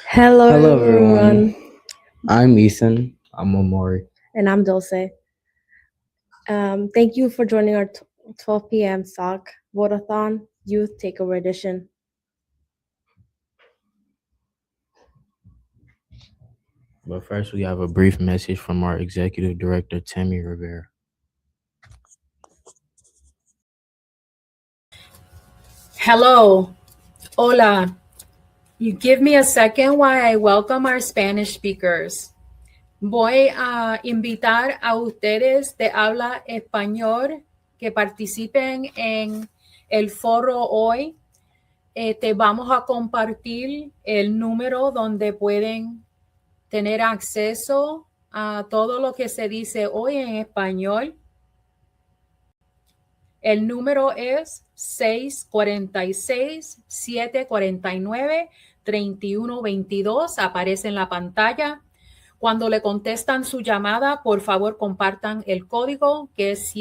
Hello, Hello, everyone. everyone. I'm Ethan. I'm Omori. And I'm Dulce. Thank you for joining our 12 p.m. SOC Votathon Youth Takeover Edition. But first, we have a brief message from our Executive Director, Tammy Rivera. Hello, hola. You give me a second while I welcome our Spanish speakers. Voy a invitar a ustedes de habla español que participen en el foro hoy. Te vamos a compartir el número donde pueden tener acceso a todo lo que se dice hoy en español. El número es 646-749-3122. Aparece en la pantalla. Cuando le contestan su llamada, por favor compartan el código que es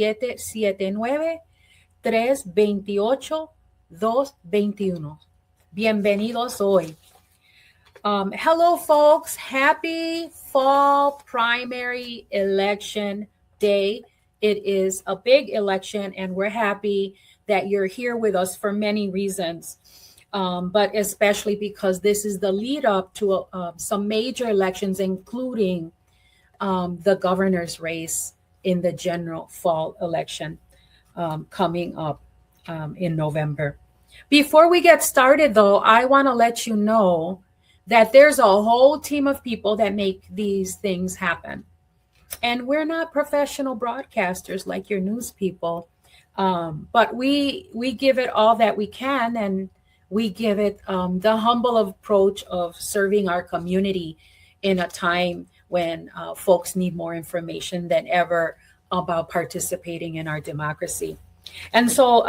779-328-221. Bienvenidos hoy. Hello, folks. Happy Fall Primary Election Day. It is a big election, and we're happy that you're here with us for many reasons, but especially because this is the lead up to some major elections, including the governor's race in the general fall election coming up in November. Before we get started, though, I want to let you know that there's a whole team of people that make these things happen. And we're not professional broadcasters like your news people, but we give it all that we can, and we give it the humble approach of serving our community in a time when folks need more information than ever about participating in our democracy. And so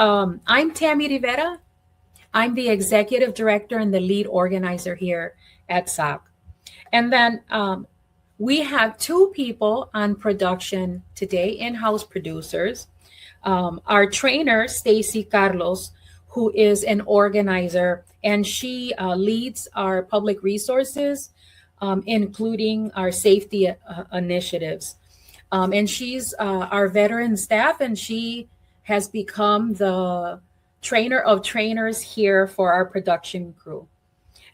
I'm Tammy Rivera. I'm the executive director and the lead organizer here at SOC. And then we have two people on production today, in-house producers. Our trainer, Stacy Carlos, who is an organizer, and she leads our public resources, including our safety initiatives. And she's our veteran staff, and she has become the trainer of trainers here for our production crew.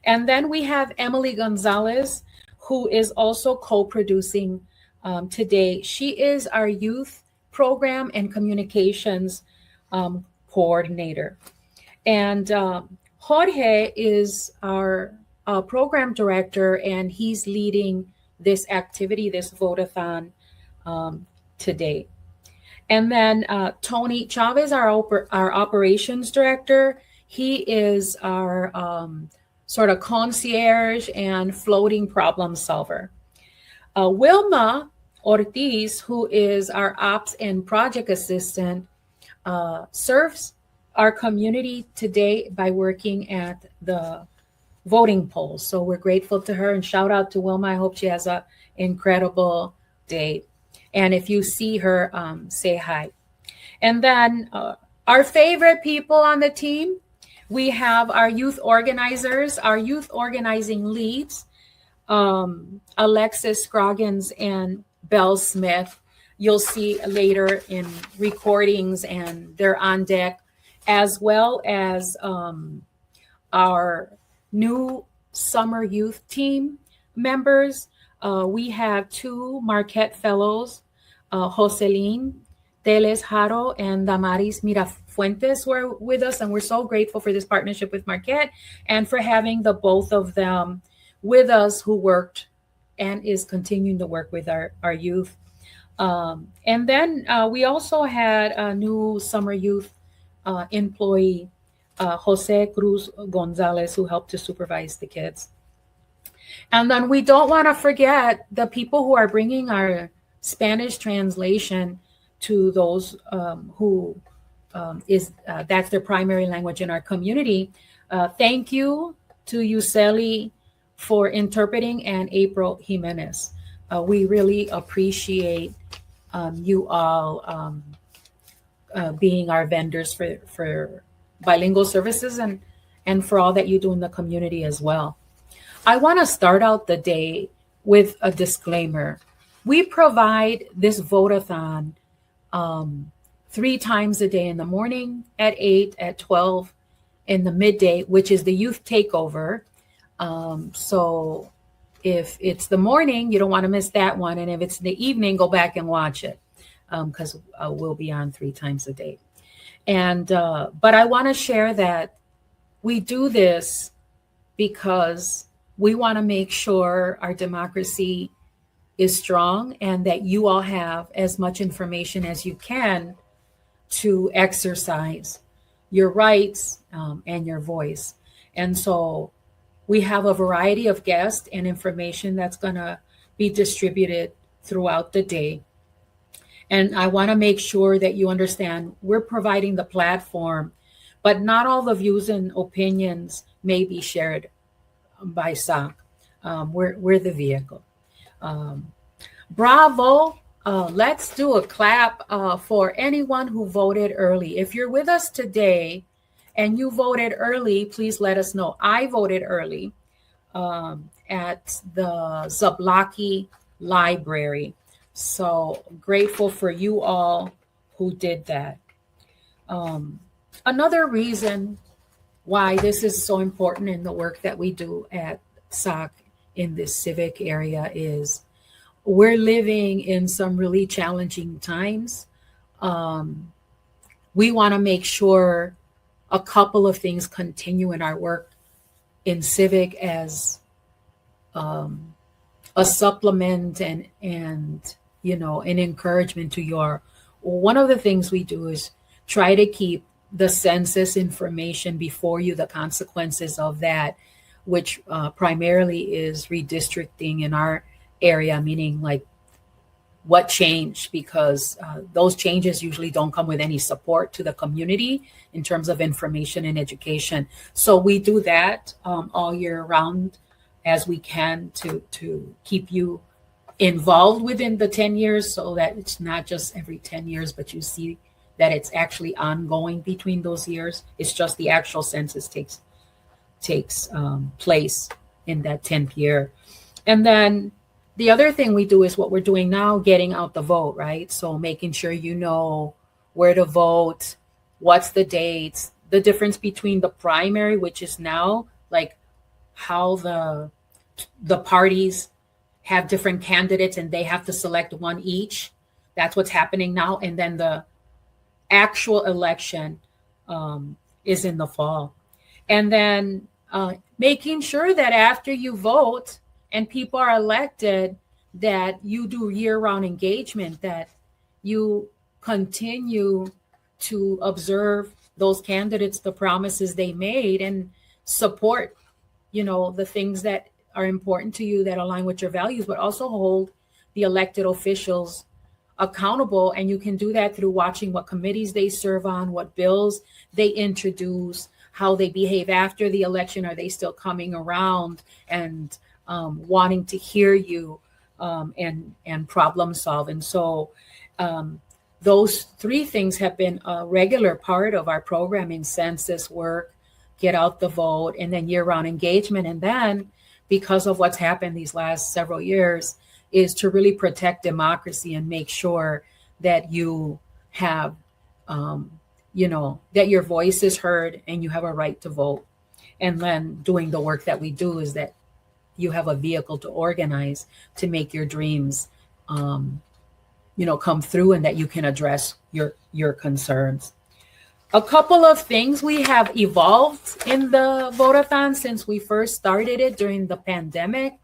And then we have Emily Gonzalez, who is also co-producing today. She is our youth program and communications coordinator. And Jorge is our program director, and he's leading this activity, this votathon today. And then Tony Chavez, our operations director, he is our sort of concierge and floating problem solver. Wilma Ortiz, who is our ops and project assistant, serves our community today by working at the voting polls. So we're grateful to her, and shout out to Wilma. I hope she has an incredible day. And if you see her, say hi. And then our favorite people on the team, we have our youth organizers, our youth organizing leads, Alexis Scroggins and Belle Smith. You'll see later in recordings, and they're on deck, as well as our new summer youth team members. We have two Marquette Fellows, Jocelyn Teles Jaro and Damaris Mirafuentes, who are with us, and we're so grateful for this partnership with Marquette and for having the both of them with us, who worked and is continuing to work with our youth. And then we also had a new summer youth employee, Jose Cruz Gonzalez, who helped to supervise the kids. And then we don't want to forget the people who are bringing our Spanish translation to those who that's their primary language in our community. Thank you to Yuseli for interpreting, and April Jimenez. We really appreciate you all being our vendors for bilingual services, and for all that you do in the community as well. I want to start out the day with a disclaimer. We provide this vote-a-thon 3 times a day, in the morning at 8, at 12, in the midday, which is the youth takeover. So if it's the morning, you don't want to miss that one. And if it's the evening, go back and watch it, because we'll be on 3 times a day. And but I want to share that we do this because we want to make sure our democracy is strong and that you all have as much information as you can to exercise your rights and your voice. And so we have a variety of guests and information that's going to be distributed throughout the day. And I want to make sure that you understand we're providing the platform, but not all the views and opinions may be shared by SOC. We're the vehicle. Bravo. Let's do a clap for anyone who voted early. If you're with us today and you voted early, please let us know. I voted early at the Zablocki Library. So grateful for you all who did that. Another reason why this is so important in the work that we do at SOC in this civic area is we're living in some really challenging times. We want to make sure a couple of things continue in our work in civic as a supplement and you know, an encouragement to your. One of the things we do is try to keep the census information before you, the consequences of that, which primarily is redistricting in our area, meaning like what changed, because those changes usually don't come with any support to the community in terms of information and education. So we do that all year round as we can to keep you involved within the 10 years, so that it's not just every 10 years, but you see that it's actually ongoing between those years. It's just the actual census takes place in that 10th year. And then the other thing we do is what we're doing now, getting out the vote, right? So making sure you know where to vote, what's the dates, the difference between the primary, which is now like how the parties have different candidates and they have to select one each. That's what's happening now. And then the actual election is in the fall. And then making sure that after you vote and people are elected, that you do year-round engagement, that you continue to observe those candidates, the promises they made, and support, you know, the things that are important to you that align with your values, but also hold the elected officials accountable. And you can do that through watching what committees they serve on, what bills they introduce, how they behave after the election. Are they still coming around and wanting to hear you and problem solve? And so those three things have been a regular part of our programming: census work, get out the vote, and then year-round engagement. And then, because of what's happened these last several years, is to really protect democracy and make sure that you have, you know, that your voice is heard and you have a right to vote. And then doing the work that we do is that you have a vehicle to organize to make your dreams, you know, come through, and that you can address your concerns. A couple of things we have evolved in the vote-a-thon since we first started it during the pandemic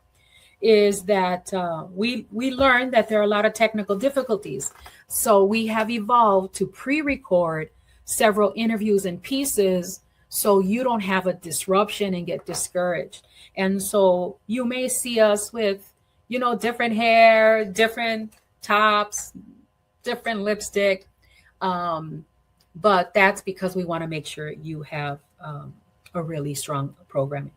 is that we learned that there are a lot of technical difficulties. So we have evolved to pre-record several interviews and pieces so you don't have a disruption and get discouraged. And so you may see us with, you know, different hair, different tops, different lipstick. But that's because we want to make sure you have a really strong programming.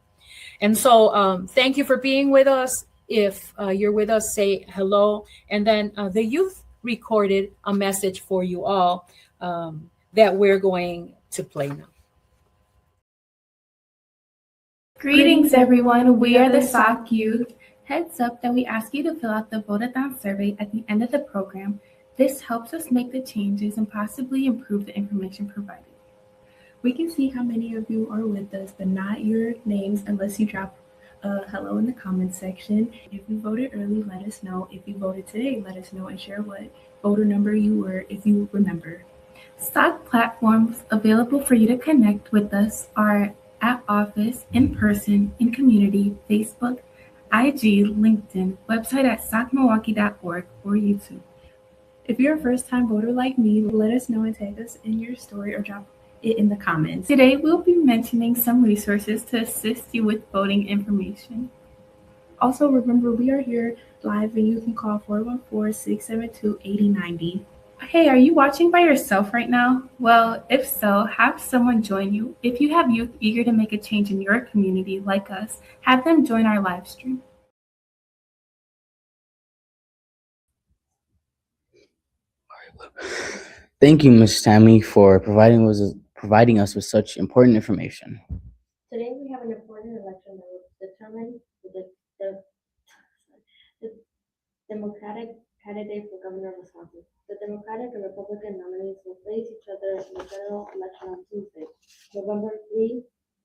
And so thank you for being with us. If you're with us, say hello. And then the youth recorded a message for you all that we're going to play now. Greetings, everyone. We are the SOC Youth. Heads up that we ask you to fill out the Votathon survey at the end of the program. This helps us make the changes and possibly improve the information provided. We can see how many of you are with us, but not your names unless you drop a hello in the comments section. If you voted early, let us know. If you voted today, let us know and share what voter number you were if you remember. SOC platforms available for you to connect with us are at office, in person, in community, Facebook, IG, LinkedIn, website at socmilwaukee.org, or YouTube. If you're a first-time voter like me, let us know and tag us in your story or drop it in the comments. Today, we'll be mentioning some resources to assist you with voting information. Also, remember, we are here live and you can call 414-672-8090. Hey, are you watching by yourself right now? Well, if so, have someone join you. If you have youth eager to make a change in your community like us, have them join our live stream. Thank you, Ms. Tammy, for providing us with such important information. Today we have an important election that will determine the Democratic candidate for governor of Wisconsin. The Democratic and Republican nominees will face each other in the general election on Tuesday, November 3,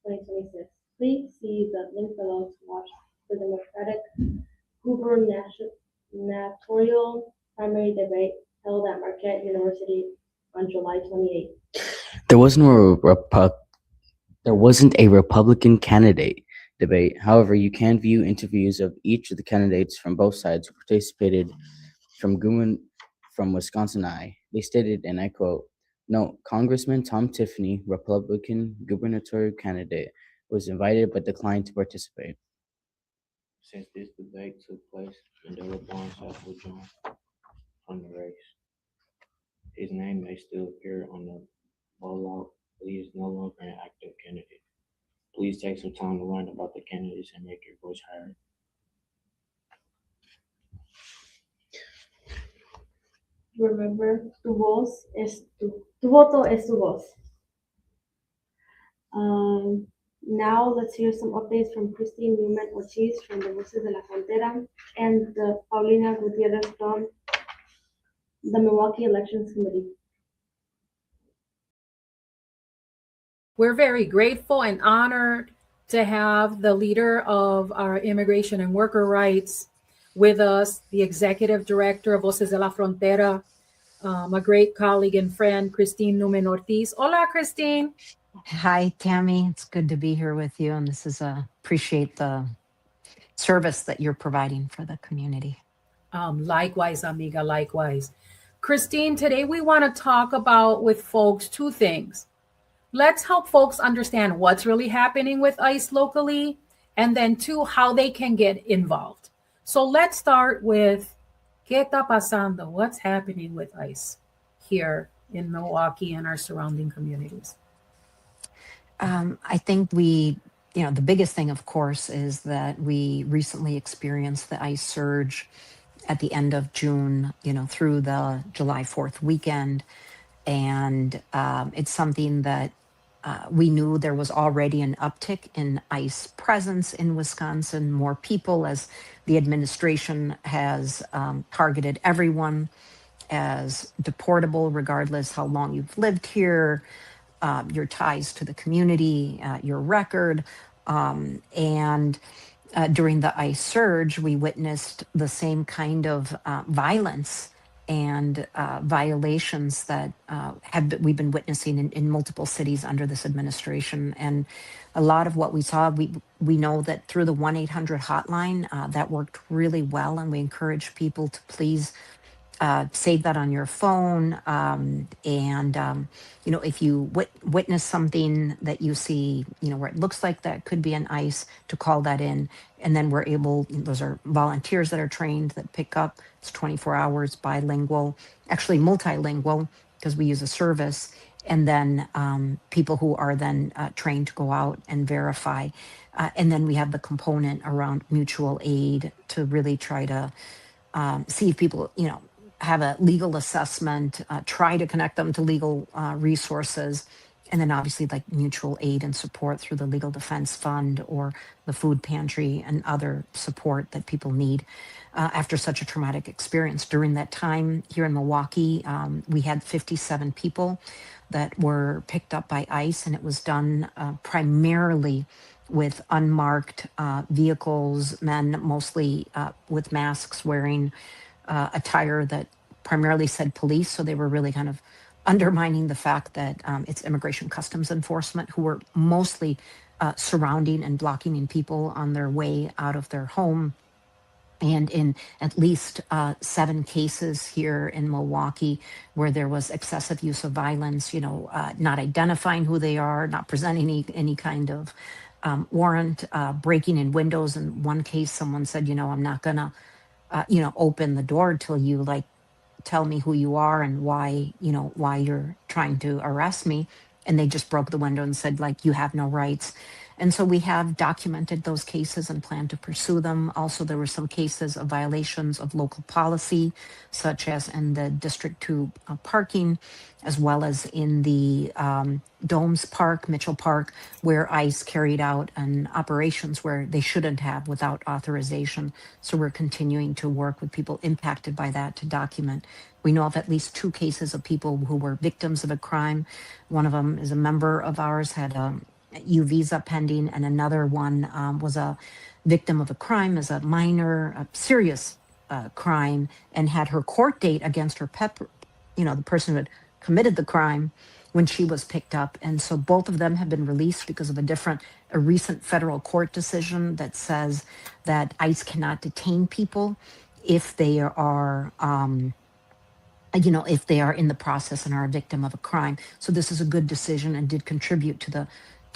2026. Please see the link below to watch the Democratic gubernatorial primary debate held at Marquette University on July 28th. There wasn't a Republican candidate debate. However, you can view interviews of each of the candidates from both sides who participated from Wisconsin Eye. They stated, and I quote, "Note, Congressman Tom Tiffany, Republican gubernatorial candidate, was invited but declined to participate." Since this debate took place, Mandela Barnes has withdrawn from the race. His name may still appear on the ballot, but he is no longer an active candidate. Please take some time to learn about the candidates and make your voice heard. Remember, tu voto es tu voz. Now let's hear some updates from Christine Newman Ortiz from the Voces de la Frontera and Paulina Gutierrez from the Milwaukee Elections Committee. We're very grateful and honored to have the leader of our immigration and worker rights with us, the executive director of Voces de la Frontera, a great colleague and friend, Christine Newman Ortiz. Hola, Christine. Hi, Tammy. It's good to be here with you. And this is appreciate the service that you're providing for the community. Likewise, amiga, likewise. Christine, today we want to talk about with folks two things. Let's help folks understand what's really happening with ICE locally, and then two, how they can get involved. So let's start with ¿Qué está pasando? What's happening with ICE here in Milwaukee and our surrounding communities? I think the biggest thing, of course, is that we recently experienced the ICE surge at the end of June, through the July 4th weekend. And it's something that we knew there was already an uptick in ICE presence in Wisconsin, more people, as the administration has targeted everyone as deportable, regardless how long you've lived here, your ties to the community, your record. And during the ICE surge, we witnessed the same kind of violence and violations that we've been witnessing in multiple cities under this administration. And a lot of what we saw, we know that through the 1-800 hotline, that worked really well. And we encourage people to please save that on your phone. If you witness something that you see, where it looks like that could be an ICE, to call that in. And then those are volunteers that are trained that pick up. It's 24 hours, bilingual, actually multilingual, because we use a service. And then people who are then trained to go out and verify. And then we have the component around mutual aid to really try to see if people, have a legal assessment, try to connect them to legal resources, and then obviously like mutual aid and support through the Legal Defense Fund or the food pantry and other support that people need after such a traumatic experience. During that time here in Milwaukee, we had 57 people that were picked up by ICE, and it was done primarily with unmarked vehicles, men mostly with masks, wearing attire that primarily said police. So they were really kind of undermining the fact that it's Immigration Customs Enforcement who were mostly surrounding and blocking in people on their way out of their home. And in at least 7 cases here in Milwaukee where there was excessive use of violence, not identifying who they are, not presenting any kind of warrant, breaking in windows. In one case, someone said, I'm not gonna, open the door till you like tell me who you are and why you're trying to arrest me. And they just broke the window and said, like, you have no rights. And so we have documented those cases and plan to pursue them. Also, there were some cases of violations of local policy, such as in the District 2 parking, as well as in the Domes Park, Mitchell Park, where ICE carried out operations where they shouldn't have without authorization. So we're continuing to work with people impacted by that to document. We know of at least 2 cases of people who were victims of a crime. One of them is a member of ours, had a U visa pending, and another one was a victim of a crime as a minor, a serious crime, and had her court date against her the person who had committed the crime when she was picked up. And so both of them have been released because of a recent federal court decision that says that ICE cannot detain people if they are if they are in the process and are a victim of a crime. So this is a good decision and did contribute to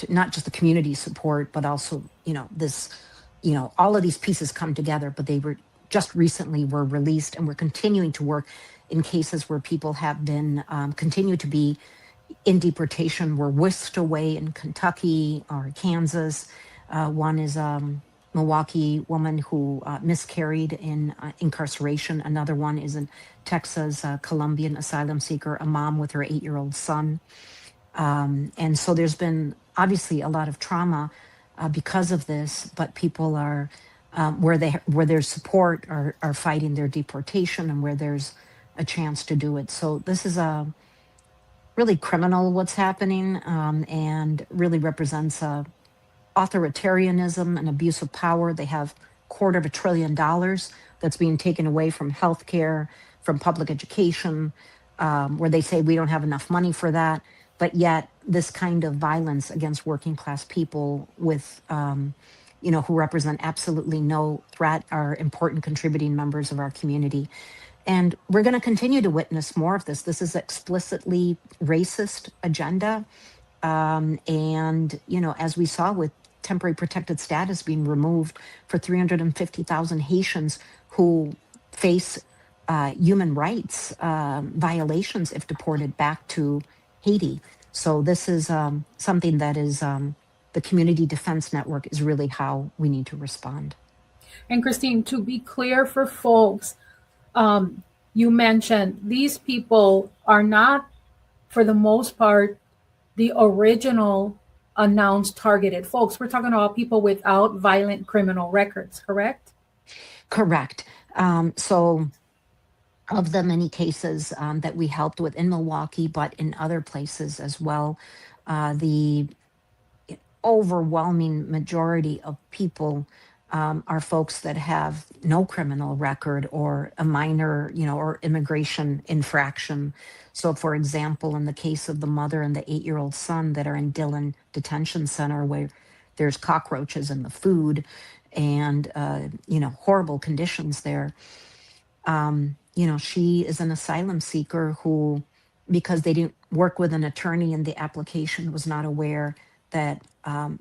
not just the community support, but also, all of these pieces come together, but they were just recently were released, and we're continuing to work in cases where people have been, continue to be in deportation, were whisked away in Kentucky or Kansas. One is Milwaukee woman who miscarried in incarceration. Another one is in Texas, Colombian asylum seeker, a mom with her 8-year-old son. And so there's been obviously a lot of trauma because of this, but people are where there's support are fighting their deportation, and where there's a chance to do it. So this is really criminal what's happening, and really represents authoritarianism and abuse of power. They have $250 billion that's being taken away from healthcare, from public education, where they say we don't have enough money for that. But yet this kind of violence against working class people with, who represent absolutely no threat, are important contributing members of our community. And we're going to continue to witness more of this. This is explicitly racist agenda. And, as we saw with temporary protected status being removed for 350,000 Haitians who face human rights violations if deported back to Haiti. So this is something that is the Community Defense Network is really how we need to respond. And Christine, to be clear for folks, you mentioned these people are not, for the most part, the original announced targeted folks. We're talking about people without violent criminal records, correct? Correct. So of the many cases that we helped with in Milwaukee, but in other places as well, the overwhelming majority of people are folks that have no criminal record or a minor, or immigration infraction. So, for example, in the case of the mother and the 8-year-old son that are in Dillon Detention Center, where there's cockroaches in the food and, horrible conditions there. She is an asylum seeker who, because they didn't work with an attorney in the application, was not aware that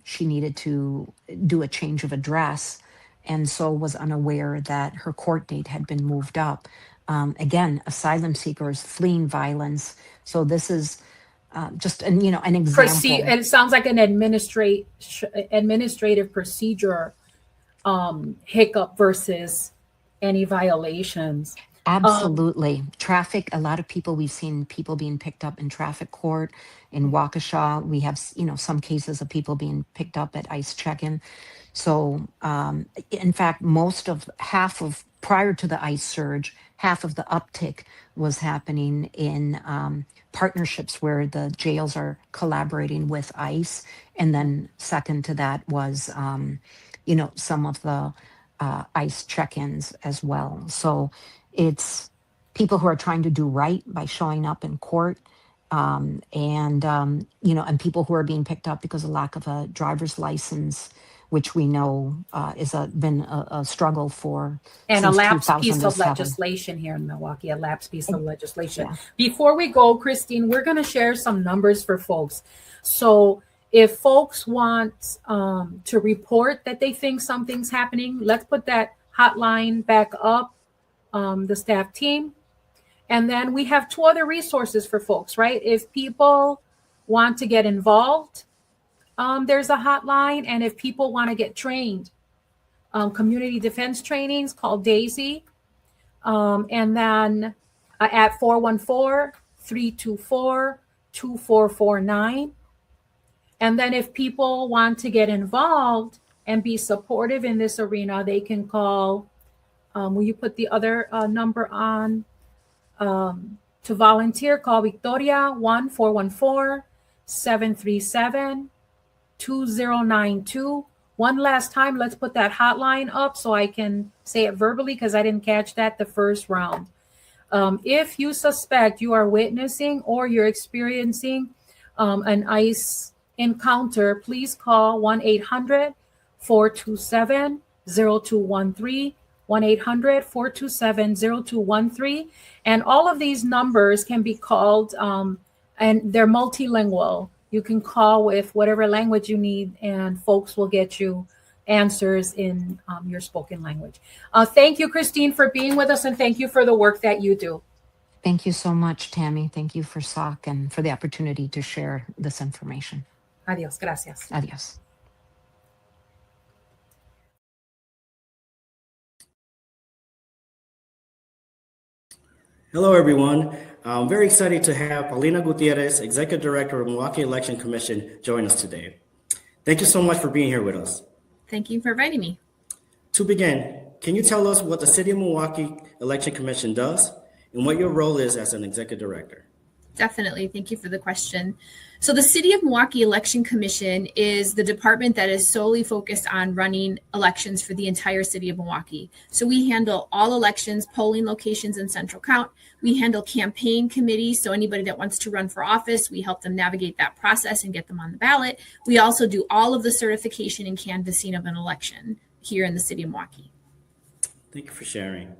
she needed to do a change of address, and so was unaware that her court date had been moved up. Again, asylum seekers fleeing violence. So this is just an example. And it sounds like an administrative procedure hiccup versus any violations. Absolutely. Traffic, a lot of people, we've seen people being picked up in traffic court in Waukesha. We have, some cases of people being picked up at ICE check-in. So, in fact, prior to the ICE surge, half of the uptick was happening in partnerships where the jails are collaborating with ICE. And then second to that was, some of the ICE check-ins as well. So it's people who are trying to do right by showing up in court, and people who are being picked up because of lack of a driver's license, which we know is been a struggle for And a since lapsed piece of 2007. legislation here in Milwaukee, a lapsed piece of legislation. Yeah. Before we go, Christine, we're going to share some numbers for folks. So if folks want to report that they think something's happening, let's put that hotline back up, the staff team. And then we have two other resources for folks, right? If people want to get involved, there's a hotline. And if people want to get trained, community defense trainings called DAISY. And then at 414-324-2449. And then if people want to get involved and be supportive in this arena, they can call, will you put the other number on? To volunteer, call Victoria 1-414-737-2092. One last time, let's put that hotline up so I can say it verbally because I didn't catch that the first round. If you suspect you are witnessing or you're experiencing an ICE encounter, please call 1-800-427-0213. 1-800-427-0213. And all of these numbers can be called, and they're multilingual. You can call with whatever language you need, and folks will get you answers in your spoken language. Thank you, Christine, for being with us, and thank you for the work that you do. Thank you so much, Tammy. Thank you for SOC and for the opportunity to share this information. Adios. Gracias. Adios. Hello, everyone. I'm very excited to have Paulina Gutierrez, Executive Director of Milwaukee Election Commission, join us today. Thank you so much for being here with us. Thank you for inviting me. To begin, can you tell us what the City of Milwaukee Election Commission does and what your role is as an Executive Director? Definitely. Thank you for the question. So the City of Milwaukee Election Commission is the department that is solely focused on running elections for the entire city of Milwaukee. So we handle all elections, polling locations, and central count. We handle campaign committees. So anybody that wants to run for office, we help them navigate that process and get them on the ballot. We also do all of the certification and canvassing of an election here in the city of Milwaukee. Thank you for sharing.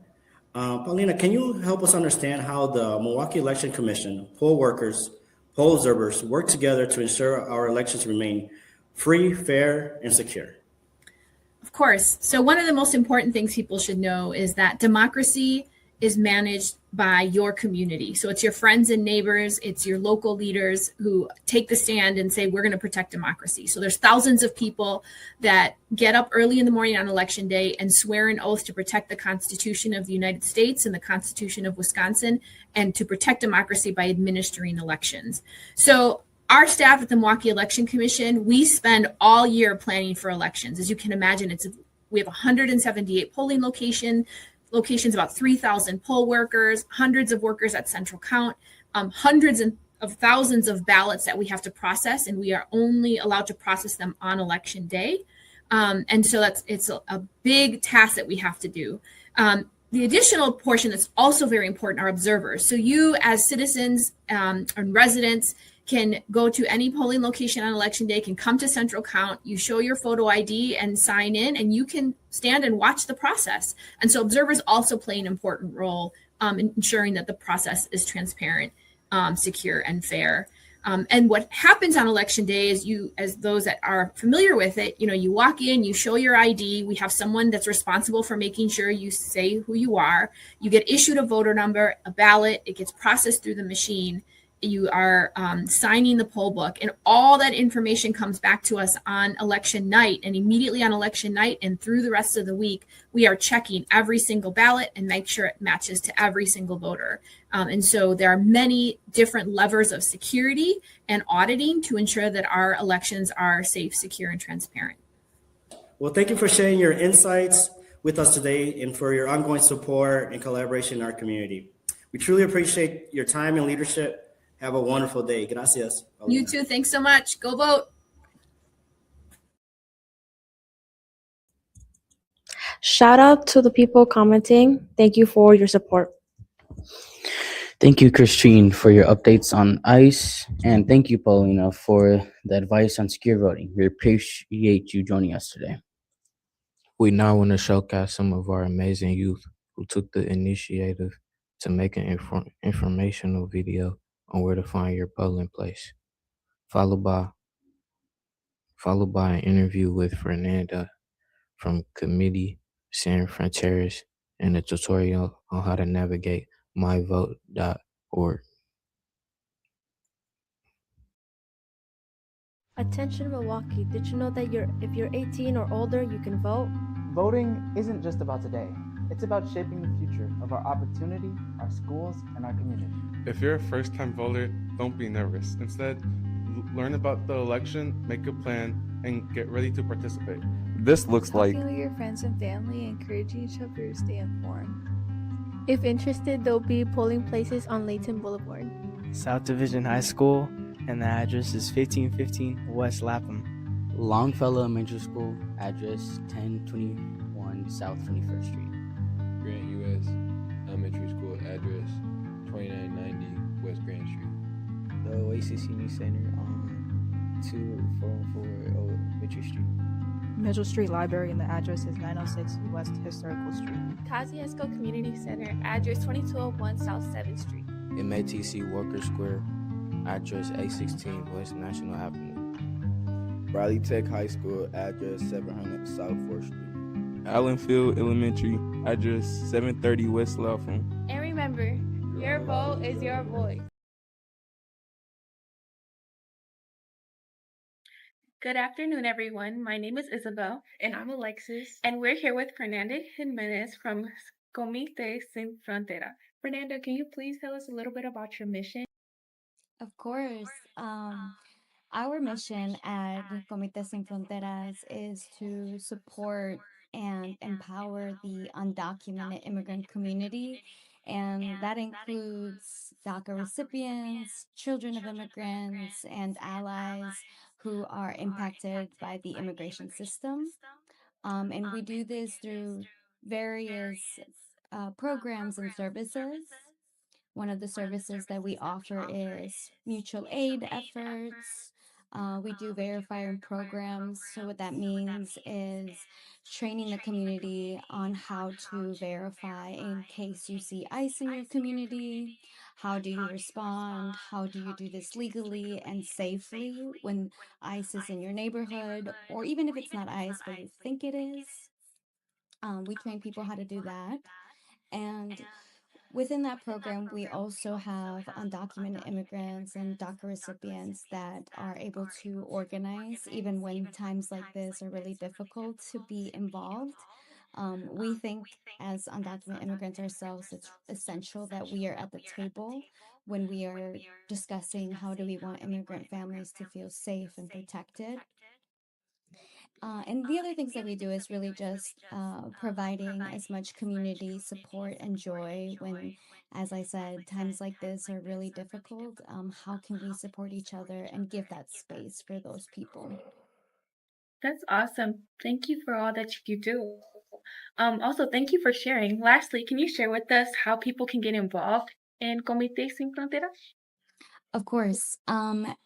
Paulina, can you help us understand how the Milwaukee Election Commission, poll workers, poll observers work together to ensure our elections remain free, fair, and secure? Of course. So one of the most important things people should know is that democracy is managed by your community. So it's your friends and neighbors, it's your local leaders who take the stand and say, we're going to protect democracy. So there's thousands of people that get up early in the morning on election day and swear an oath to protect the Constitution of the United States and the Constitution of Wisconsin and to protect democracy by administering elections. So our staff at the Milwaukee Election Commission, we spend all year planning for elections. As you can imagine, we have 178 polling locations, about 3,000 poll workers, hundreds of workers at central count, hundreds of thousands of ballots that we have to process, and we are only allowed to process them on election day. And so it's a big task that we have to do. The additional portion that's also very important are observers. So you as citizens and residents can go to any polling location on election day, can come to central count, you show your photo ID and sign in, and you can stand and watch the process. And so observers also play an important role in ensuring that the process is transparent, secure, and fair. And what happens on election day is as those that are familiar with it, you walk in, you show your ID. We have someone that's responsible for making sure you say who you are. You get issued a voter number, a ballot. It gets processed through the machine. you are signing the poll book, and all that information comes back to us on election night. And immediately on election night and through the rest of the week, we are checking every single ballot and make sure it matches to every single voter. And so there are many different levers of security and auditing to ensure that our elections are safe, secure, and transparent. Well, thank you for sharing your insights with us today and for your ongoing support and collaboration in our community. We truly appreciate your time and leadership. Have a wonderful day. Gracias. You too. Thanks so much. Go vote. Shout out to the people commenting. Thank you for your support. Thank you, Christine, for your updates on ICE. And thank you, Paulina, for the advice on secure voting. We appreciate you joining us today. We now want to showcase some of our amazing youth who took the initiative to make an informational video on where to find your polling place, followed by an interview with Fernanda from Committee San Fronteras and a tutorial on how to navigate myvote.org. Attention Milwaukee, did you know that if you're 18 or older, you can vote? Voting isn't just about today. It's about shaping the future of our opportunity, our schools, and our community. If you're a first-time voter, don't be nervous. Instead, learn about the election, make a plan, and get ready to participate. This looks like talking with your friends and family, encouraging each other to stay informed. If interested, there'll be polling places on Layton Boulevard. South Division High School, and the address is 1515 West Lapham. Longfellow Elementary School, address 1021 South 21st Street. Grant U.S. Elementary School, address 2990 West Grand Street. The Oasis Senior Center on 2404 Mitchell Street. Mitchell Street Library, and the address is 906 West Historical Street. Kosciuszko Community Center, address 2201 South 7th Street. MATC Walker Square, address 816 West National Avenue. Bradley Tech High School, address 700 South 4th Street. Allenfield Elementary, address 730 West Lapham. And remember, your vote is your voice. Good afternoon, everyone. My name is Isabel. And I'm Alexis. And we're here with Fernanda Jimenez from Comité Sin Frontera. Fernanda, can you please tell us a little bit about your mission? Of course. Our mission at Comité Sin Fronteras is to support and empower the undocumented immigrant community, and that includes DACA recipients, children of immigrants, and allies who are impacted by the immigration system. And we do this through various programs and services. One of the services that we offer is mutual aid efforts. We do verifier programs. So what that means is training the community on how to verify in case you see ICE in your community. How do you respond? How do you do this legally and safely when ICE is in your neighborhood? Or even if it's not ICE, but you think it is. We train people how to do that. And within that program, we also have undocumented immigrants and DACA recipients that are able to organize, even when times like this are really difficult to be involved. We think as undocumented immigrants ourselves, it's essential that we are at the table when we are discussing how do we want immigrant families to feel safe and protected. And the other things that we do is really just providing as much community support and joy when, as I said, times like this are really difficult. How can we support each other and give that space for those people? That's awesome. Thank you for all that you do. Also, thank you for sharing. Lastly, can you share with us how people can get involved in Comité Sin Fronteras? Of course.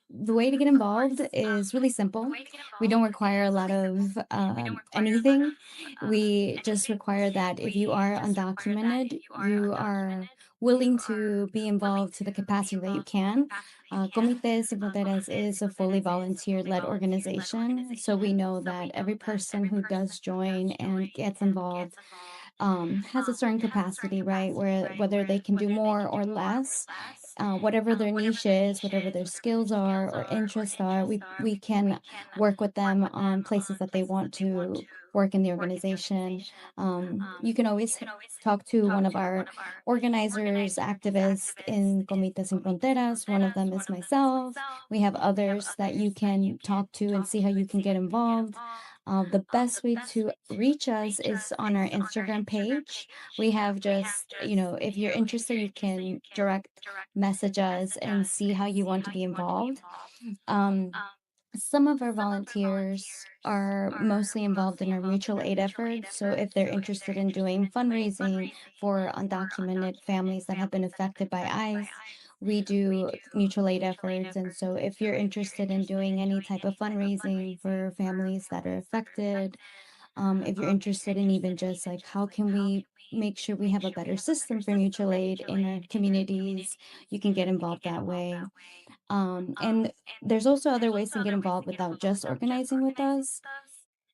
The way to get involved is really simple. We don't require a lot of anything. We just require that if you are undocumented, you are willing to be involved to the capacity that you can. Comité Sin Fronteras is a fully volunteer-led organization, so we know that every person who does join and gets involved has a certain capacity, right? Where whether they can do more or less, whatever their niche is, whatever their skills are or interests are, we can work with them on places that they want to work in the organization. You can always talk to one of our organizers, activists in Comités Sin Fronteras. One of them is myself. We have others that you can talk to and see how you can get involved. The best way to reach us is on our Instagram page. We have just, if you're interested, you can direct message us and see how you want to be involved. Some of our volunteers are mostly involved in our mutual aid efforts. So if they're interested in doing fundraising for undocumented families that have been affected by ICE, we do mutual aid efforts. And so if you're interested in doing any type of fundraising for families that are affected, if you're interested in even just like how can we make sure we have a better system for mutual aid in our communities, you can get involved that way. And there's also other ways to get involved without just organizing with us.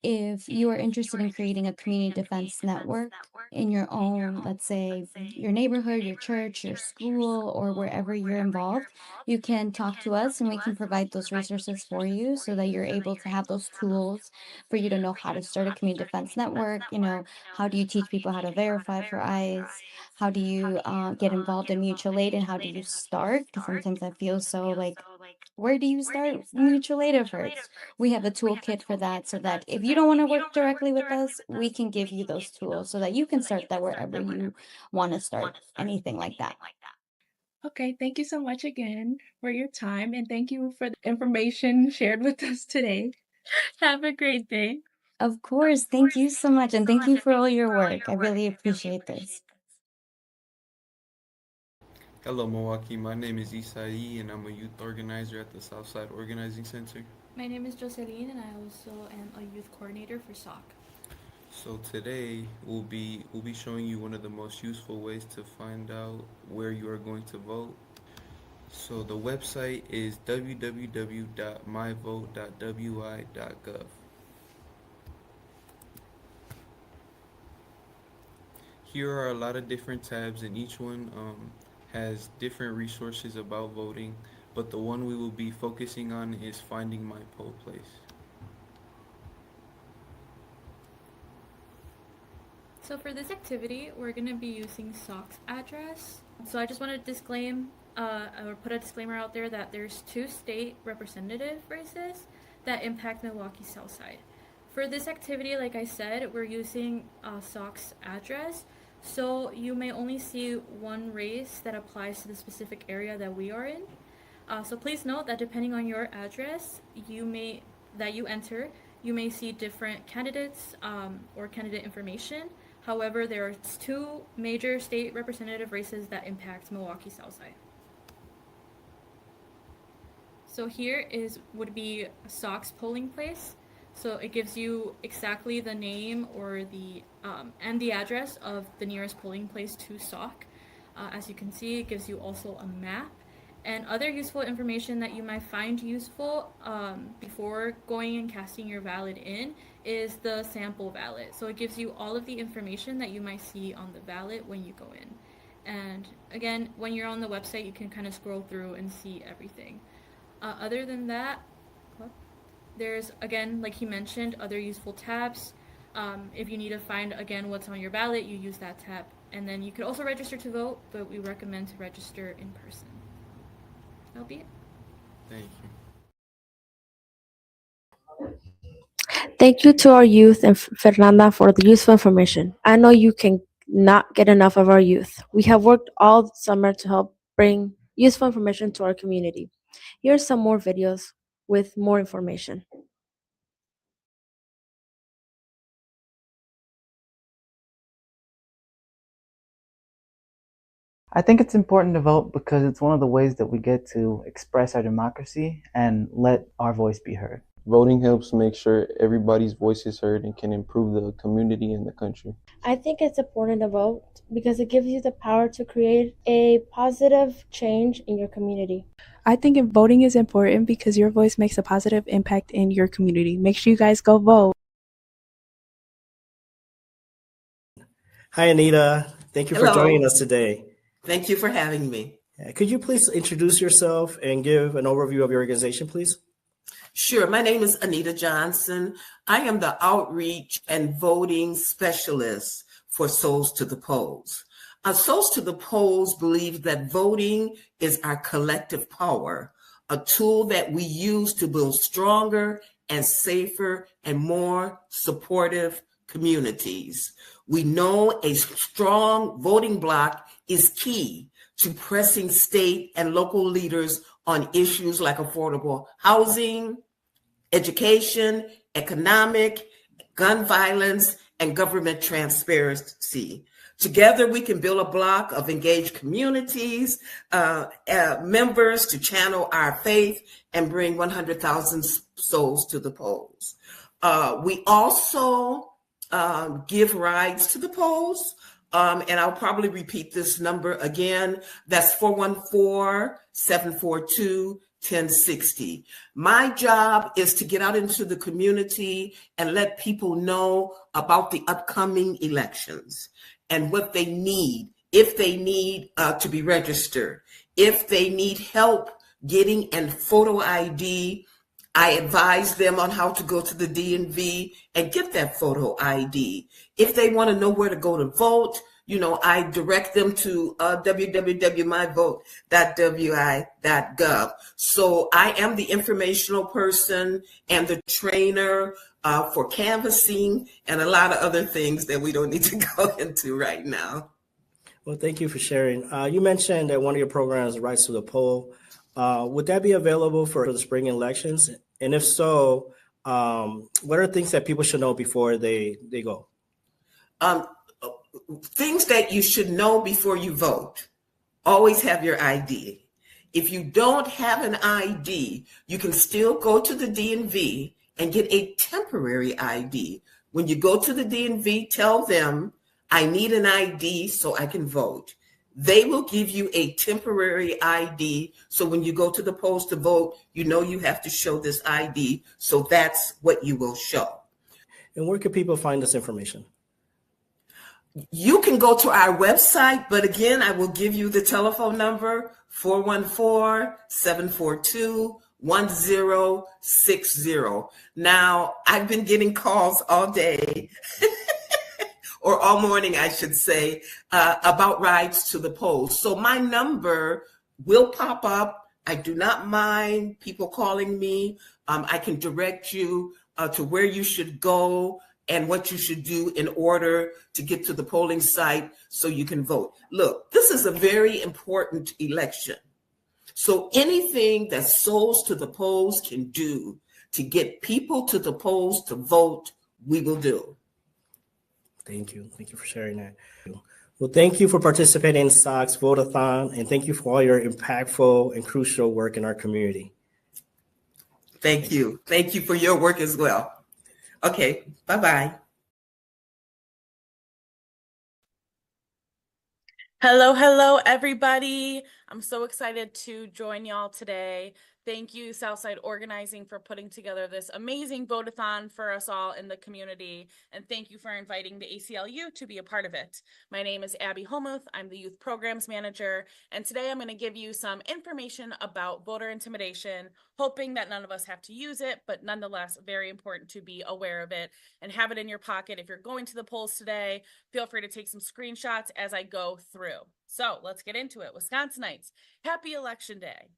If you are interested in creating a community defense network in your own, let's say your neighborhood, your church, your school, or wherever you're involved, you can talk to us and we can provide those resources for you so that you're able to have those tools for you to know how to start a community defense network. How do you teach people how to verify for ICE? How do you get involved in mutual aid and how do you start? Because sometimes I feel so like, where do you start mutual aid efforts? We have a toolkit for that so that if you don't want to work directly with us, we can give you those tools so that you can start that wherever you want to start anything like that. Okay, thank you so much again for your time and thank you for the information shared with us today. Have a great day. Of course. Thank you so much. And thank you for all your work. I really appreciate this. Hello, Milwaukee. My name is Isai, and I'm a youth organizer at the Southside Organizing Center. My name is Jocelyn, and I also am a youth coordinator for SOC. So today we'll be showing you one of the most useful ways to find out where you are going to vote. So the website is www.myvote.wi.gov. Here are a lot of different tabs, and each one has different resources about voting, but the one we will be focusing on is finding my poll place. So for this activity, we're going to be using SOC's address. So I just want to disclaim or put a disclaimer out there that there's 2 state representative races that impact Milwaukee Southside. For this activity, like I said, we're using SOC's address. So you may only see one race that applies to the specific area that we are in. So please note that depending on your address that you enter, you may see different candidates or candidate information. However, there are 2 major state representative races that impact Milwaukee Southside. So here would be SOC's polling place. So it gives you exactly the name or and the address of the nearest polling place to SOC. As you can see, it gives you also a map and other useful information that you might find useful before going and casting your ballot in is the sample ballot. So it gives you all of the information that you might see on the ballot when you go in. And again, when you're on the website, you can kind of scroll through and see everything. Other than that, there's, again, like he mentioned, other useful tabs. If you need to find, again, what's on your ballot, you use that tab. And then you could also register to vote, but we recommend to register in person. That'll be it. Thank you. Thank you to our youth and Fernanda for the useful information. I know you can not get enough of our youth. We have worked all summer to help bring useful information to our community. Here are some more videos with more information. I think it's important to vote because it's one of the ways that we get to express our democracy and let our voice be heard. Voting helps make sure everybody's voice is heard and can improve the community and the country. I think it's important to vote because it gives you the power to create a positive change in your community. I think voting is important because your voice makes a positive impact in your community. Make sure you guys go vote. Hi, Anita. Thank you for Hello. joining us today. Thank you for having me. Could you please introduce yourself and give an overview of your organization, please? Sure. My name is Anita Johnson. I am the outreach and voting specialist for Souls to the Polls. Souls to the Polls believe that voting is our collective power, a tool that we use to build stronger and safer and more supportive communities. We know a strong voting bloc is key to pressing state and local leaders on issues like affordable housing, education, economic, gun violence, and government transparency. Together, we can build a block of engaged communities, members to channel our faith and bring 100,000 souls to the polls. We also give rides to the polls. And I'll probably repeat this number again. That's 414-742-1060. My job is to get out into the community and let people know about the upcoming elections and what they need, if they need to be registered, if they need help getting a photo ID. I advise them on how to go to the DMV and get that photo ID. If they want to know where to go to vote, I direct them to www.myvote.wi.gov. So I am the informational person and the trainer for canvassing and a lot of other things that we don't need to go into right now. Well, thank you for sharing. You mentioned that one of your programs is Rights to the Poll. Would that be available for the spring elections? And if so, what are things that people should know before they go? Things that you should know before you vote. Always have your ID. If you don't have an ID, you can still go to the DMV and get a temporary ID. When you go to the DMV, tell them, I need an ID so I can vote. They will give you a temporary ID. So when you go to the polls to vote, you have to show this ID. So that's what you will show. And where can people find this information? You can go to our website, but again, I will give you the telephone number, 414-742-1060. Now, I've been getting calls all day or all morning, I should say, about rides to the polls. So my number will pop up. I do not mind people calling me. I can direct you to where you should go and what you should do in order to get to the polling site so you can vote. Look, this is a very important election. So anything that Souls to the Polls can do to get people to the polls to vote, we will do. Thank you. Thank you for sharing that. Well, thank you for participating in SOC's Vote-a-thon, and thank you for all your impactful and crucial work in our community. Thank you. Thank you for your work as well. Okay, bye-bye. Hello, everybody. I'm so excited to join y'all today. Thank you, Southside Organizing, for putting together this amazing vote-a-thon for us all in the community. And thank you for inviting the ACLU to be a part of it. My name is Abby Holmuth. I'm the Youth Programs Manager. And today I'm going to give you some information about voter intimidation, hoping that none of us have to use it, but nonetheless, very important to be aware of it and have it in your pocket. If you're going to the polls today, feel free to take some screenshots as I go through. So let's get into it. Wisconsinites, happy Election Day.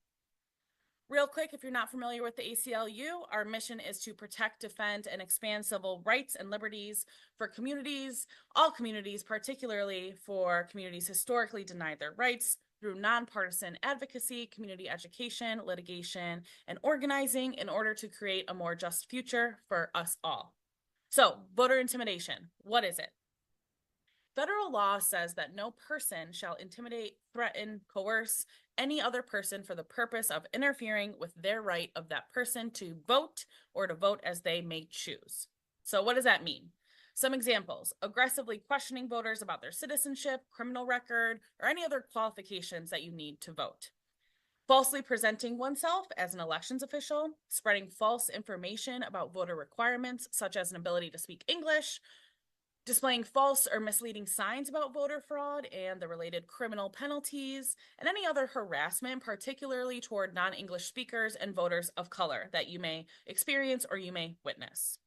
Real quick, if you're not familiar with the ACLU, our mission is to protect, defend, and expand civil rights and liberties for communities, all communities, particularly for communities historically denied their rights through nonpartisan advocacy, community education, litigation, and organizing in order to create a more just future for us all. So, voter intimidation, what is it? Federal law says that no person shall intimidate, threaten, coerce any other person for the purpose of interfering with their right of that person to vote or to vote as they may choose. So what does that mean? Some examples: aggressively questioning voters about their citizenship, criminal record, or any other qualifications that you need to vote. Falsely presenting oneself as an elections official, spreading false information about voter requirements, such as an ability to speak English, displaying false or misleading signs about voter fraud and the related criminal penalties, and any other harassment, particularly toward non-English speakers and voters of color that you may experience or you may witness.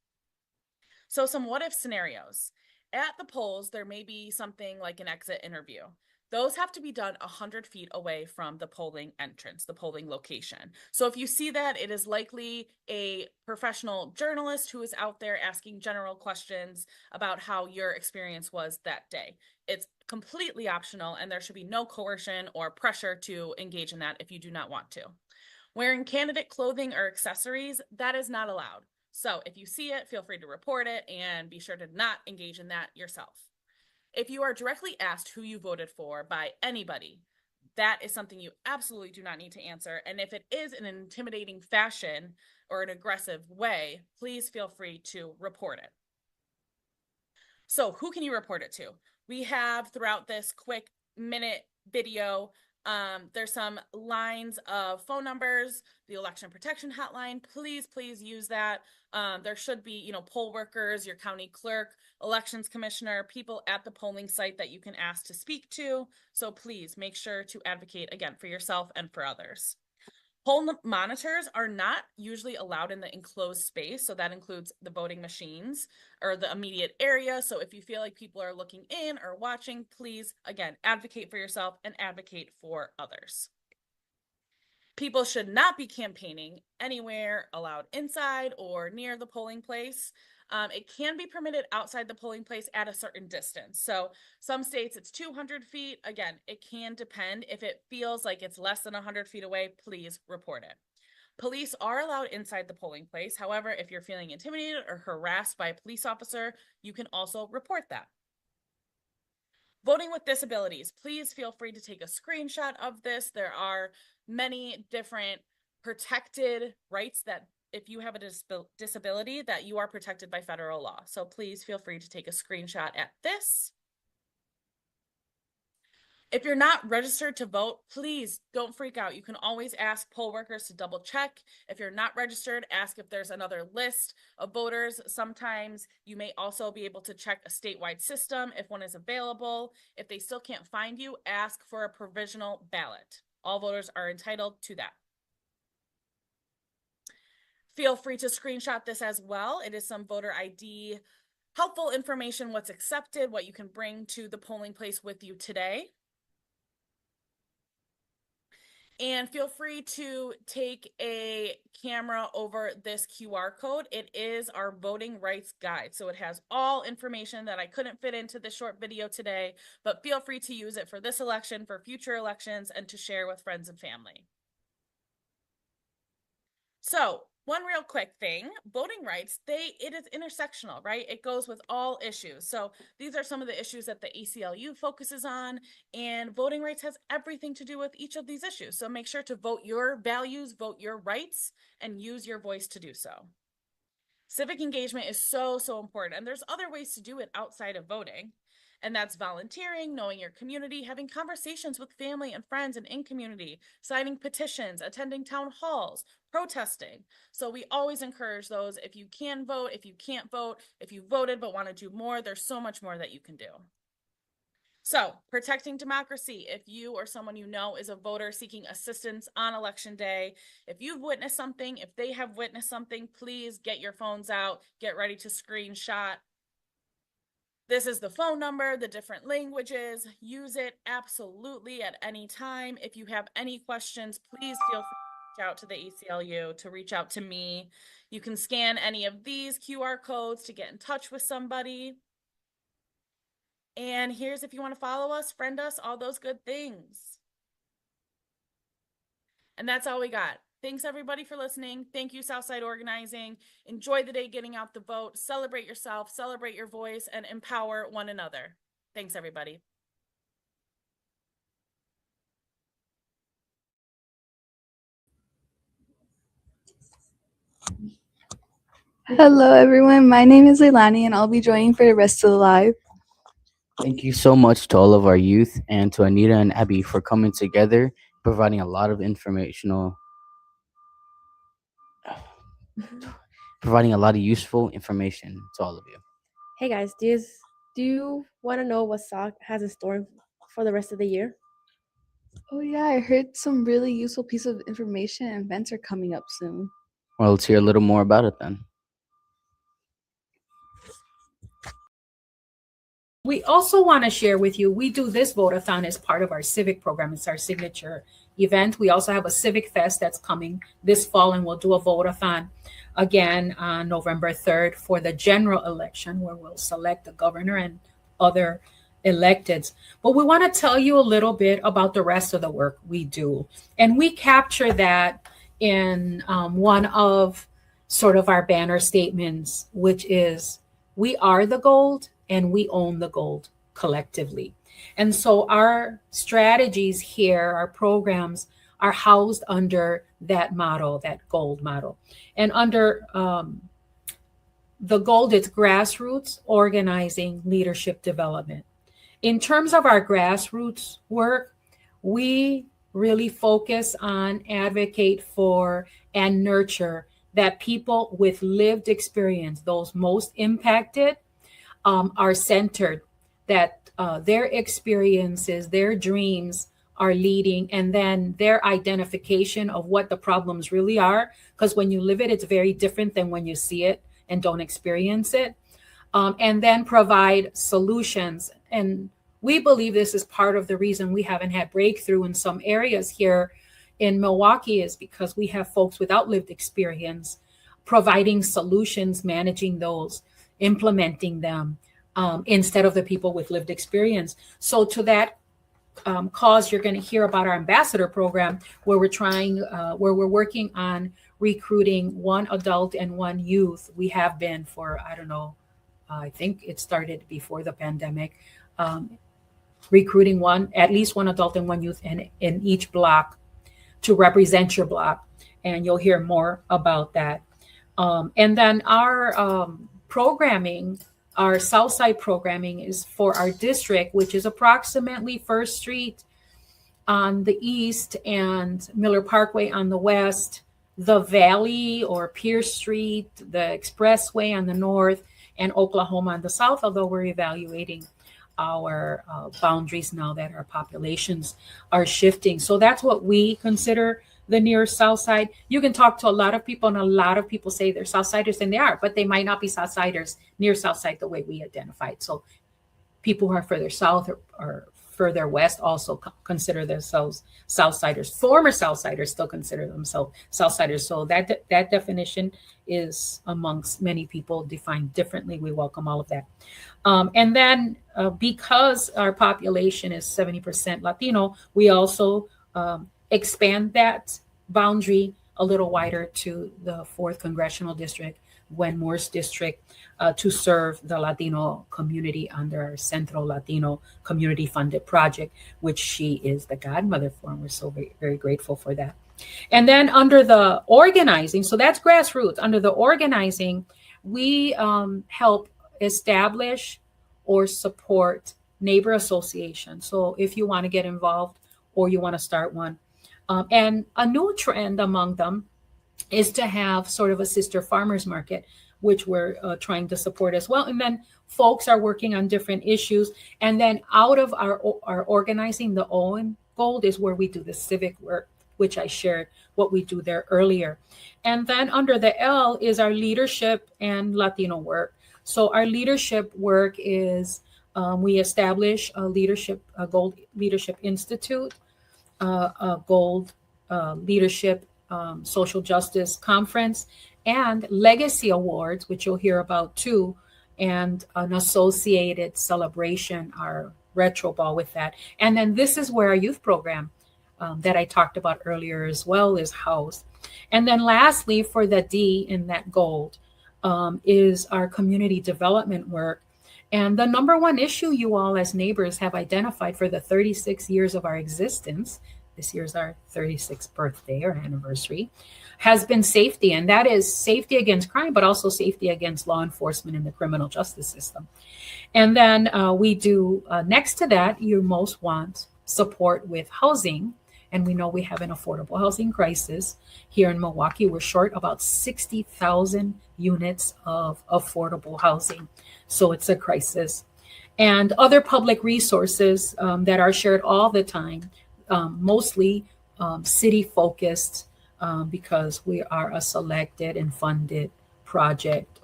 So some what if scenarios. At the polls, there may be something like an exit interview. Those have to be done 100 feet away from the polling entrance, the polling location. So if you see that, it is likely a professional journalist who is out there asking general questions about how your experience was that day. It's completely optional, and there should be no coercion or pressure to engage in that if you do not want to. Wearing candidate clothing or accessories, that is not allowed. So if you see it, feel free to report it and be sure to not engage in that yourself. If you are directly asked who you voted for by anybody, that is something you absolutely do not need to answer. And if it is in an intimidating fashion or an aggressive way, please feel free to report it. So who can you report it to? We have throughout this quick minute video, there's some lines of phone numbers, the election protection hotline. Please use that. There should be, poll workers, your county clerk, elections commissioner, people at the polling site that you can ask to speak to. So please make sure to advocate again for yourself and for others. Poll monitors are not usually allowed in the enclosed space, so that includes the voting machines or the immediate area. So if you feel like people are looking in or watching, please, again, advocate for yourself and advocate for others. People should not be campaigning anywhere allowed inside or near the polling place. It can be permitted outside the polling place at a certain distance. So some states it's 200 feet. Again, it can depend. If it feels like it's less than 100 feet away, please report it. Police are allowed inside the polling place. However, if you're feeling intimidated or harassed by a police officer, you can also report that. Voting with disabilities, please feel free to take a screenshot of this. There are many different protected rights that if you have a disability that you are protected by federal law. So please feel free to take a screenshot at this. If you're not registered to vote, please don't freak out. You can always ask poll workers to double check. If you're not registered, ask if there's another list of voters. Sometimes you may also be able to check a statewide system if one is available. If they still can't find you, ask for a provisional ballot. All voters are entitled to that. Feel free to screenshot this as well. It is some voter ID, helpful information, what's accepted, what you can bring to the polling place with you today. And feel free to take a camera over this QR code. It is our voting rights guide. So it has all information that I couldn't fit into this short video today, but feel free to use it for this election, for future elections, and to share with friends and family. So one real quick thing, voting rights, it is intersectional, right? It goes with all issues. So these are some of the issues that the ACLU focuses on, and voting rights has everything to do with each of these issues. So make sure to vote your values, vote your rights, and use your voice to do so. Civic engagement is so important, and there's other ways to do it outside of voting. And that's volunteering, knowing your community, having conversations with family and friends and in community, signing petitions, attending town halls, protesting. So we always encourage those. If you can vote, if you can't vote, if you voted but want to do more, there's so much more that you can do. So protecting democracy, if you or someone you know is a voter seeking assistance on election day, if you've witnessed something, if they have witnessed something, please get your phones out, get ready to screenshot. This is the phone number, the different languages. Use it absolutely at any time. If you have any questions, please feel free to reach out to the ACLU, to reach out to me. You can scan any of these QR codes to get in touch with somebody. And here's if you want to follow us, friend us, all those good things. And that's all we got. Thanks everybody for listening. Thank you, Southside Organizing. Enjoy the day getting out the vote. Celebrate yourself, celebrate your voice, and empower one another. Thanks, everybody. Hello, everyone. My name is Leilani, and I'll be joining for the rest of the live. Thank you so much to all of our youth and to Anita and Abby for coming together, providing a lot of providing a lot of useful information to all of you. Hey guys, do Do you want to know what SOC has in store for the rest of the year? Oh yeah, I heard some really useful piece of information and events are coming up soon. Well, let's hear a little more about it then. We also want to share with you, we do this vote-a-thon as part of our civic program. It's our signature event. We also have a civic fest that's coming this fall, and we'll do a vote-a-thon again on November 3rd for the general election, where we'll select the governor and other electeds. But we want to tell you a little bit about the rest of the work we do. And we capture that in one of sort of our banner statements, which is, we are the gold and we own the gold collectively. And so our strategies here, our programs, are housed under that motto, that gold motto. And under the gold, it's grassroots organizing, leadership development. In terms of our grassroots work, we really focus on, advocate for, and nurture that people with lived experience, those most impacted, are centered, that their experiences, their dreams are leading, and then their identification of what the problems really are. Because when you live it, it's very different than when you see it and don't experience it. And then provide solutions. And we believe this is part of the reason we haven't had breakthrough in some areas here in Milwaukee, is because we have folks without lived experience providing solutions, managing those, implementing them, instead of the people with lived experience. So to that cause, you're going to hear about our ambassador program, where we're working on recruiting one adult and one youth. We have been for, I don't know, I think it started before the pandemic, recruiting at least one adult and one youth in each block to represent your block. And you'll hear more about that. And then our programming, our Southside programming, is for our district, which is approximately First Street on the east and Miller Parkway on the west, the Valley or Pierce Street, the Expressway on the north, and Oklahoma on the south, although we're evaluating our boundaries now that our populations are shifting. So that's what we consider the near South Side. You can talk to a lot of people, and a lot of people say they're Southsiders, and they are, but they might not be Southsiders near South Side the way we identify it. So people who are further south or further west also consider themselves Southsiders. Former Southsiders still consider themselves Southsiders. So that definition is, amongst many people, defined differently. We welcome all of that. And then because our population is 70% Latino, we also expand that boundary a little wider to the 4th Congressional District, Gwen Moore's district, to serve the Latino community under our Centro Latino Community Funded Project, which she is the godmother for, and we're so very, very grateful for that. And then under the organizing, so that's grassroots. Under the organizing, we help establish or support neighbor associations. So if you want to get involved or you want to start one, and a new trend among them is to have sort of a sister farmers market, which we're trying to support as well. And then folks are working on different issues. And then out of our organizing, the Owen Gold is where we do the civic work, which I shared what we do there earlier. And then under the L is our leadership and Latino work. So our leadership work is we establish a Gold Leadership Institute, a Gold Leadership Social Justice Conference, and Legacy Awards, which you'll hear about too, and an associated celebration, our retro ball with that. And then this is where our youth program that I talked about earlier as well is housed. And then lastly, for the D in that gold, is our community development work. And the number one issue you all as neighbors have identified for the 36 years of our existence, this year's our 36th birthday or anniversary, has been safety. And that is safety against crime, but also safety against law enforcement in the criminal justice system. And then we do, next to that, you most want support with housing. And we know we have an affordable housing crisis here in Milwaukee. We're short about 60,000 units of affordable housing. So it's a crisis. and other public resources that are shared all the time, mostly city focused, because we are a selected and funded project.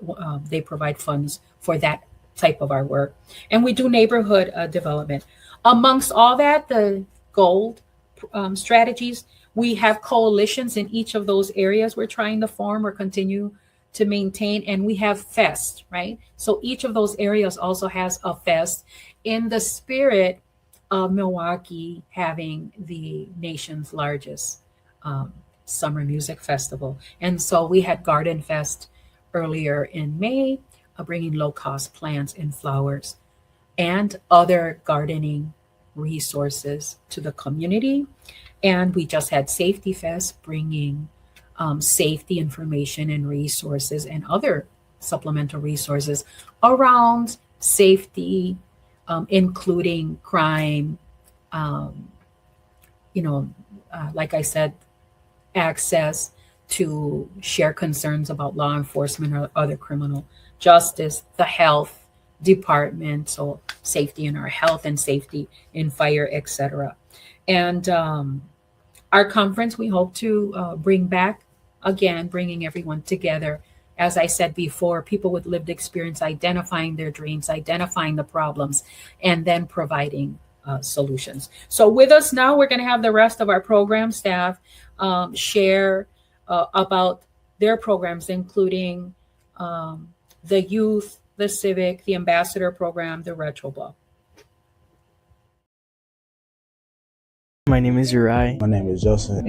They provide funds for that type of our work. And we do neighborhood development. Amongst all that, the gold strategies, we have coalitions in each of those areas we're trying to form or continue to maintain, and we have fest, right? So each of those areas also has a fest in the spirit of Milwaukee having the nation's largest summer music festival. And so we had Garden Fest earlier in May, bringing low cost plants and flowers and other gardening resources to the community. And we just had Safety Fest, bringing safety information and resources and other supplemental resources around safety, including crime, like I said, access to share concerns about law enforcement or other criminal justice, the health department, so safety in our health and safety in fire, etc. And our conference, we hope to bring back again, bringing everyone together. As I said before, people with lived experience, identifying their dreams, identifying the problems, and then providing solutions. So with us now, we're going to have the rest of our program staff share about their programs, including the youth, the civic, the ambassador program, the retro book. My name is Uri. My name is Joseph.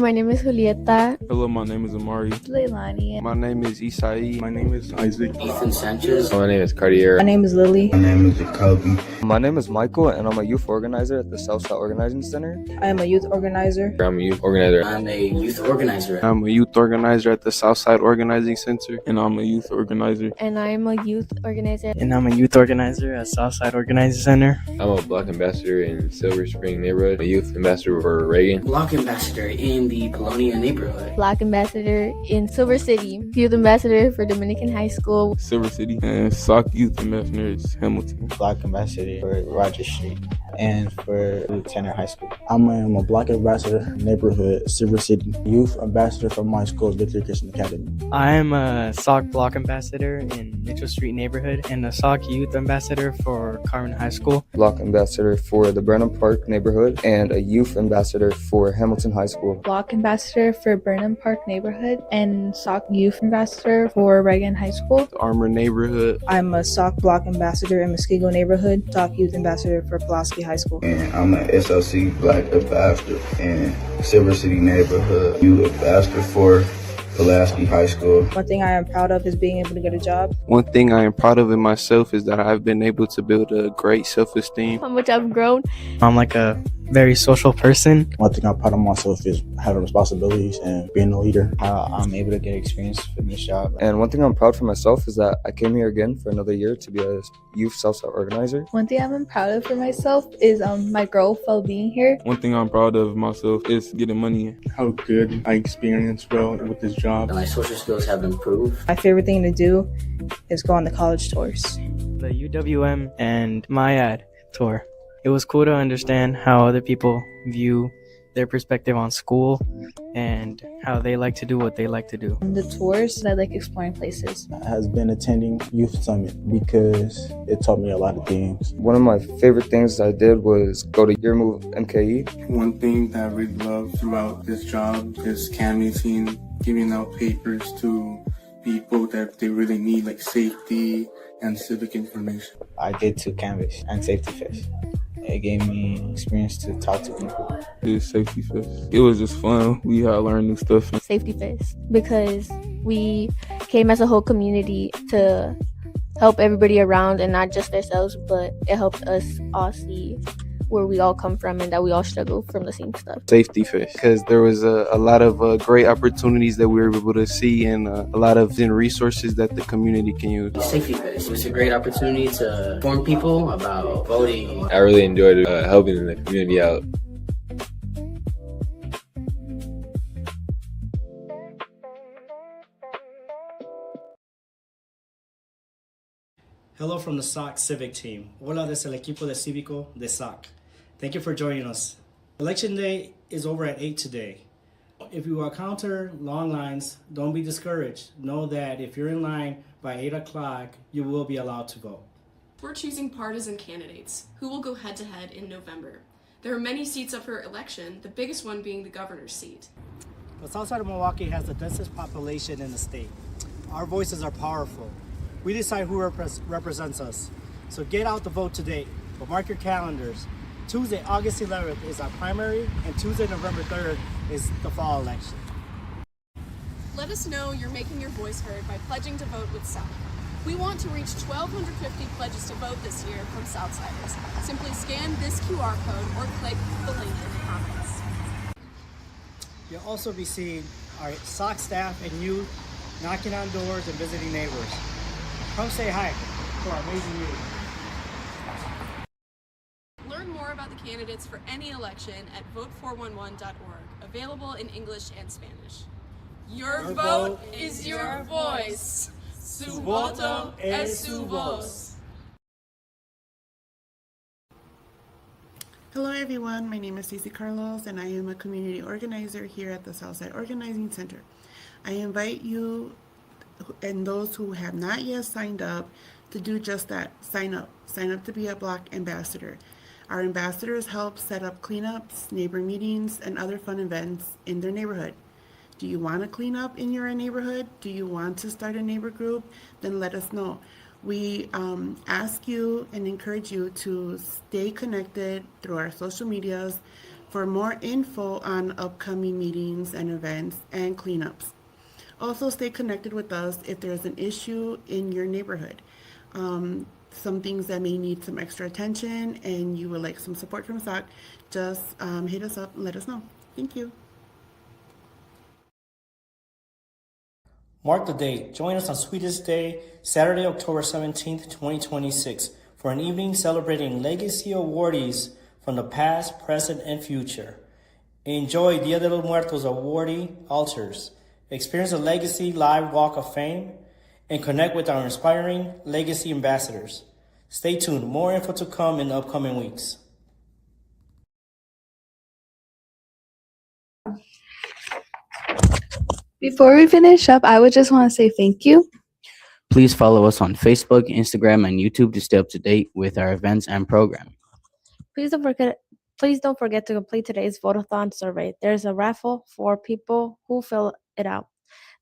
My name is Julieta. Hello, my name is Amari. Leilani. My name is Isai. My name is Isaac. Ethan Sanchez. My name is Cartier. My name is Lily. My name is Jacoby. My name is Michael, and I'm a youth organizer at the Southside Organizing Center. I am a youth organizer. I'm a youth organizer. I'm a youth organizer. I'm a youth organizer at the Southside Organizing Center, and I'm a youth organizer. And I'm a youth organizer. And I'm a youth organizer at Southside Organizing Center. I'm a block ambassador in Silver Spring neighborhood, a youth ambassador for Reagan. Block ambassador in the Colonia neighborhood. Block ambassador in Silver City. Youth ambassador for Dominican High School. Silver City. And SOC youth ambassador is Hamilton. Block ambassador for Roger Street and for Lieutenant High School. I am a block ambassador, neighborhood, Silver City. Youth ambassador for my school, Victory Christian Academy. I am a SOC block ambassador in Mitchell Street neighborhood and a SOC youth ambassador for Carmen High School. Block ambassador for the Brenham Park neighborhood and a youth ambassador for Hamilton High School. Block ambassador for Burnham Park neighborhood and SOC youth ambassador for Reagan High School. The Armor neighborhood. I'm a SOC block ambassador in Muskego neighborhood, SOC youth ambassador for Pulaski High School. And I'm an SLC black ambassador in Silver City neighborhood, youth ambassador for Pulaski High School. One thing I am proud of is being able to get a job. One thing I am proud of in myself is that I've been able to build a great self-esteem. How much I've grown. I'm like a very social person. One thing I'm proud of myself is having responsibilities and being a leader. I'm able to get experience for this job. And one thing I'm proud for myself is that I came here again for another year to be a youth Southside organizer. One thing I'm proud of for myself is my growth while being here. One thing I'm proud of myself is getting money. How good I experienced well with this job. My social skills have improved. My favorite thing to do is go on the college tours. The UWM and MyAd tour. It was cool to understand how other people view their perspective on school and how they like to do what they like to do. The tours, I like exploring places. Has been attending Youth Summit because it taught me a lot of things. One of my favorite things I did was go to Your Move MKE. One thing that I really love throughout this job is canvassing, giving out papers to people that they really need, like safety and civic information. I did 2 canvas and Safety Fest. It gave me experience to talk to people. Did Safety Fest. It was just fun. We had to learn new stuff. Safety Fest, because we came as a whole community to help everybody around and not just ourselves, but it helped us all see where we all come from and that we all struggle from the same stuff. Safety Fest, because there was a lot of great opportunities that we were able to see and a lot of resources that the community can use. Safety Fest was a great opportunity to inform people about voting. I really enjoyed helping the community out. Hello from the SOC Civic Team. Hola desde el equipo de cívico de SOC. Thank you for joining us. Election day is over at 8 today. If you encounter long lines, don't be discouraged. Know that if you're in line by 8 o'clock, you will be allowed to vote. We're choosing partisan candidates who will go head-to-head in November. There are many seats up for election, the biggest one being the governor's seat. The south side of Milwaukee has the densest population in the state. Our voices are powerful. We decide who represents us. So get out the vote today, but mark your calendars. Tuesday, August 11th is our primary, and Tuesday, November 3rd is the fall election. Let us know you're making your voice heard by pledging to vote with SOC. We want to reach 1,250 pledges to vote this year from Southsiders. Simply scan this QR code or click the link in the comments. You'll also be seeing our SOC staff and youth knocking on doors and visiting neighbors. Come say hi to our amazing youth. Learn more about the candidates for any election at vote411.org, available in English and Spanish. Your vote is your voice. Su voto es su voz. Hello everyone, my name is Stacey Carlos and I am a community organizer here at the Southside Organizing Center. I invite you and those who have not yet signed up to do just that. Sign up to be a block ambassador. Our ambassadors help set up cleanups, neighbor meetings, and other fun events in their neighborhood. Do you want to clean up in your neighborhood? Do you want to start a neighbor group? Then let us know. We ask you and encourage you to stay connected through our social medias for more info on upcoming meetings and events and cleanups. Also stay connected with us if there's an issue in your neighborhood. Some things that may need some extra attention and you would like some support from SOC, just hit us up and let us know. Thank you. Mark the date. Join us on Sweetest Day, Saturday, October 17th, 2026, for an evening celebrating legacy awardees from the past, present, and future. Enjoy Dia de los Muertos awardee altars. Experience a Legacy Live Walk of Fame and connect with our inspiring Legacy ambassadors. Stay tuned. More info to come in the upcoming weeks. Before we finish up, I would just want to say thank you. Please follow us on Facebook, Instagram, and YouTube to stay up to date with our events and programming. Please don't forget to complete today's vote-a-thon survey. There's a raffle for people who fill it out.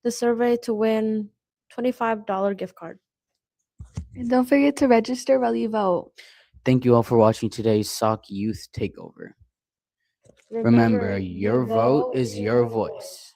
The survey to win $25 gift card. And don't forget to register while you vote. Thank you all for watching today's SOC Youth Takeover. Remember, your vote is your voice.